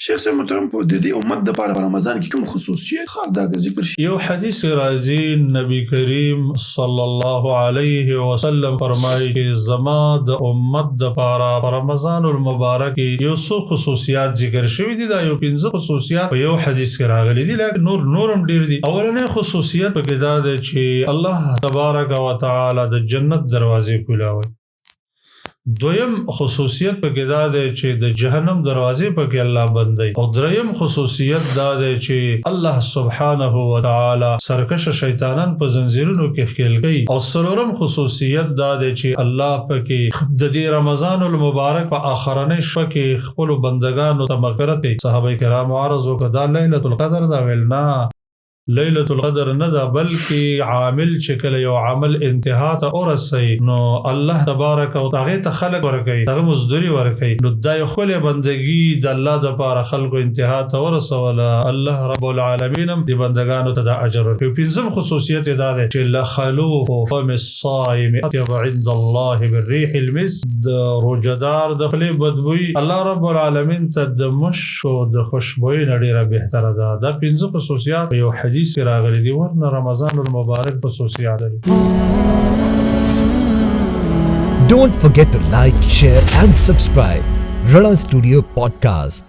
شیخ صاحب محترم په د دې امت دپاره په رمضان کې کوم خصوصیت خاص دا ذکر شي؟ یو حدیث راځي نبی کریم صلی الله علیه وسلم فرمایي چې زما د امت دپاره په رمضان المبارک کې یو څو خصوصیات ذکر شوي دي. دا یو 15 خصوصیات په یو حدیث کې راغلي دي، لکه نورم ډیر دي. اولنۍ خصوصیت پکې دا ده چې الله تبارک وتعالی د جنت دروازې کولاوي. دویم خصوصیت پکې دا ده چې د جهنم دروازې پکې الله بندوي. او دریم خصوصیت دا ده چې الله سبحانه و تعالی سرکش شیطانان په زنجیرونو کې ښکیل کوي. او څلورم خصوصیت دا ده چې الله پکې د دې رمضان المبارک په آخرنۍ شپه کې خپل بندگانو ته مغفرت کوي. صحابه کرام عرض وکړه دا ليله القدر دا ویل نه، لیلۃ القدر نه ده، بلکې عامل چې کله یو عمل انتها ته ورسوي نو الله تبارک و تعالی ته خلق ورکوي، هغه مزدوري ورکوي. نو دا یو خپله بندګي د الله دپاره خلکو انتها ته ورسوله، الله رب العالمین هم د بندګانو ته دا اجر ورکوي. پنځم خصوصیت دا ده چې لخلوف فم الصائم اطيب عند الله بالريح المسك. د روزدار د خولې بدبوي الله رب العالمین ته د مشک او د خوشبويي نه ډېره بهتره ده. دا 15 خصوصیات یو حدیث کې راغلي دي. ورنه رمضان المبارک خصوصیات لري. Don't forget to like, share and subscribe. Rana Studio Podcast.